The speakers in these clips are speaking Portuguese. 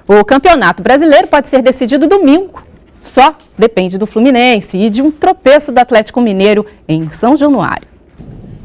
O Campeonato Brasileiro pode ser decidido domingo. Só depende do Fluminense e de um tropeço do Atlético Mineiro em São Januário.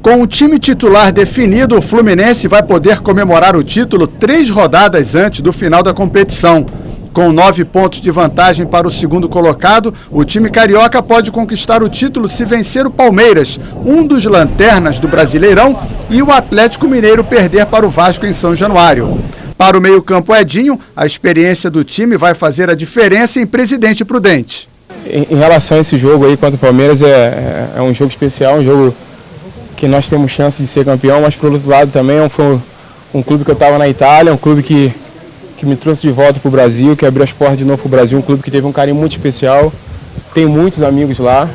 Com o time titular definido, o Fluminense vai poder comemorar o título 3 rodadas antes do final da competição. Com 9 pontos de vantagem para o segundo colocado, o time carioca pode conquistar o título se vencer o Palmeiras, um dos lanternas do Brasileirão, e o Atlético Mineiro perder para o Vasco em São Januário. Para o meio-campo Edinho, a experiência do time vai fazer a diferença em Presidente Prudente. Em relação a esse jogo aí contra o Palmeiras, é um jogo especial, um jogo que nós temos chance de ser campeão, mas por outro lado também foi um clube que eu estava na Itália, um clube que me trouxe de volta para o Brasil, que abriu as portas de novo para o Brasil, um clube que teve um carinho muito especial, tem muitos amigos lá,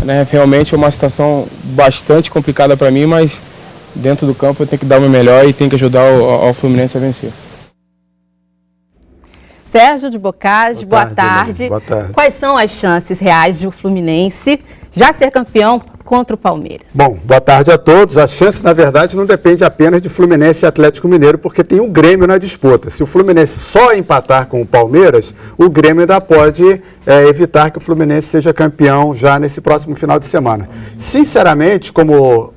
né? Realmente é uma situação bastante complicada para mim, mas dentro do campo eu tenho que dar o meu melhor e tenho que ajudar o Fluminense a vencer. Sérgio de Bocage, boa tarde. Boa tarde. Quais são as chances reais de o Fluminense já ser campeão contra o Palmeiras? Bom, boa tarde a todos. A chance, na verdade, não depende apenas de Fluminense e Atlético Mineiro, porque tem o Grêmio na disputa. Se o Fluminense só empatar com o Palmeiras, o Grêmio ainda pode evitar que o Fluminense seja campeão já nesse próximo final de semana. Sinceramente, como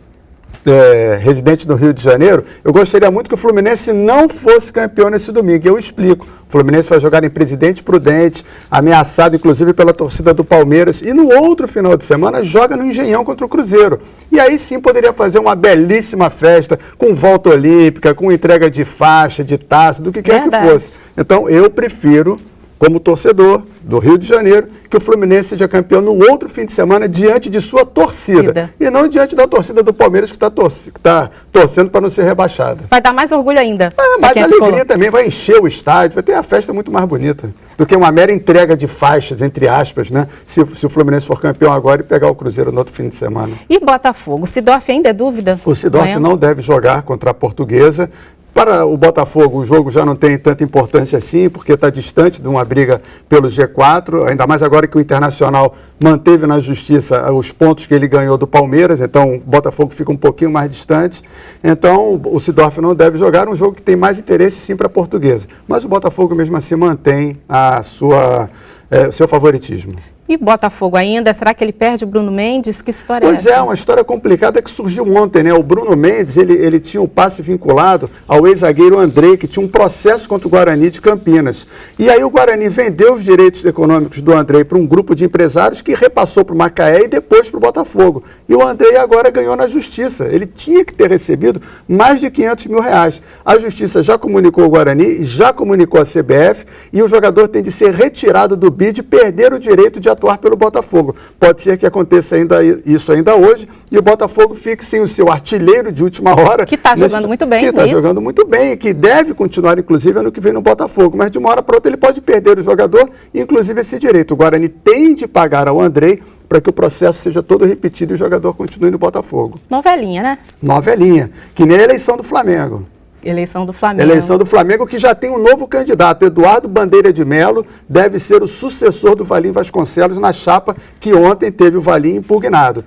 residente do Rio de Janeiro, eu gostaria muito que o Fluminense não fosse campeão nesse domingo. E eu explico. O Fluminense vai jogar em Presidente Prudente, ameaçado inclusive pela torcida do Palmeiras, e no outro final de semana joga no Engenhão contra o Cruzeiro. E aí sim poderia fazer uma belíssima festa com volta olímpica, com entrega de faixa, de taça, do que quer que fosse. Então eu prefiro, como torcedor do Rio de Janeiro, que o Fluminense seja campeão no outro fim de semana diante de sua torcida. E não diante da torcida do Palmeiras que está torcendo para não ser rebaixada. Vai dar mais orgulho ainda. Mais alegria também, vai encher o estádio, vai ter a festa muito mais bonita do que uma mera entrega de faixas, entre aspas, né? Se o Fluminense for campeão agora e pegar o Cruzeiro no outro fim de semana. E Botafogo? O Sidorf ainda é dúvida? O Sidorf não deve jogar contra a Portuguesa. Para o Botafogo, o jogo já não tem tanta importância assim, porque está distante de uma briga pelo G4, ainda mais agora que o Internacional manteve na Justiça os pontos que ele ganhou do Palmeiras, então o Botafogo fica um pouquinho mais distante. Então o Sidorf não deve jogar, um jogo que tem mais interesse sim para a Portuguesa. Mas o Botafogo mesmo assim mantém seu favoritismo. E Botafogo ainda? Será que ele perde o Bruno Mendes? Que história é essa? Pois é, uma história complicada que surgiu ontem, né? O Bruno Mendes, ele tinha um passe vinculado ao ex-zagueiro Andrei, que tinha um processo contra o Guarani de Campinas. E aí o Guarani vendeu os direitos econômicos do Andrei para um grupo de empresários que repassou para o Macaé e depois para o Botafogo. E o Andrei agora ganhou na Justiça. Ele tinha que ter recebido mais de R$500 mil. A Justiça já comunicou ao Guarani, já comunicou à CBF, e o jogador tem de ser retirado do bid e perder o direito de atuar pelo Botafogo. Pode ser que aconteça isso ainda hoje e o Botafogo fique sem o seu artilheiro de última hora. Que está jogando muito bem. Que está jogando muito bem e que deve continuar, inclusive, ano que vem no Botafogo. Mas de uma hora para outra ele pode perder o jogador, inclusive esse direito. O Guarani tem de pagar ao Andrei para que o processo seja todo repetido e o jogador continue no Botafogo. Novelinha, né? Novelinha, que nem a eleição do Flamengo. Eleição do Flamengo. Eleição do Flamengo, que já tem um novo candidato. Eduardo Bandeira de Melo deve ser o sucessor do Valim Vasconcelos na chapa que ontem teve o Valim impugnado.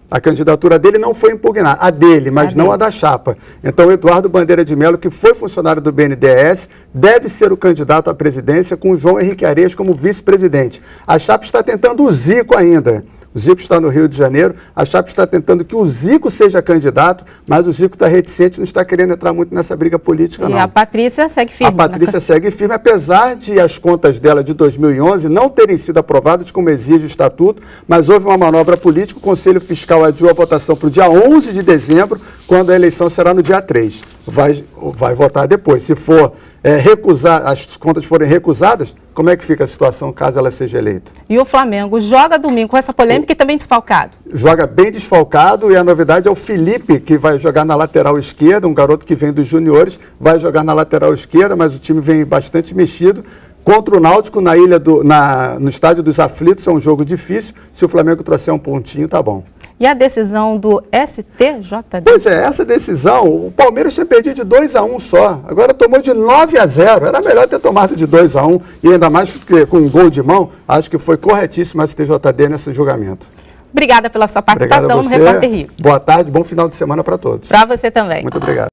A candidatura dele não foi impugnada, a dele, mas não a da chapa. Então, o Eduardo Bandeira de Melo, que foi funcionário do BNDES, deve ser o candidato à presidência com o João Henrique Arias como vice-presidente. A chapa está tentando o Zico ainda. O Zico está no Rio de Janeiro, a chapa está tentando que o Zico seja candidato, mas o Zico está reticente, não está querendo entrar muito nessa briga política, não. E a Patrícia segue firme. A Patrícia segue firme, apesar de as contas dela de 2011 não terem sido aprovadas, como exige o estatuto, mas houve uma manobra política, o Conselho Fiscal adiou a votação para o dia 11 de dezembro, quando a eleição será no dia 3. Vai votar depois. Se for as contas forem recusadas, como é que fica a situação caso ela seja eleita? E o Flamengo joga domingo com essa polêmica e também desfalcado? Joga bem desfalcado e a novidade é o Felipe, que vai jogar na lateral esquerda, um garoto que vem dos juniores, vai jogar na lateral esquerda, mas o time vem bastante mexido. Contra o Náutico, no Estádio dos Aflitos, é um jogo difícil. Se o Flamengo trouxer um pontinho, tá bom. E a decisão do STJD? Pois é, essa decisão, o Palmeiras tinha perdido de 2-1 só. Agora tomou de 9-0. Era melhor ter tomado de 2-1. E ainda mais porque, com um gol de mão, acho que foi corretíssimo a STJD nesse julgamento. Obrigada pela sua participação no Repórter Rio. Boa tarde, bom final de semana para todos. Para você também. Muito obrigado.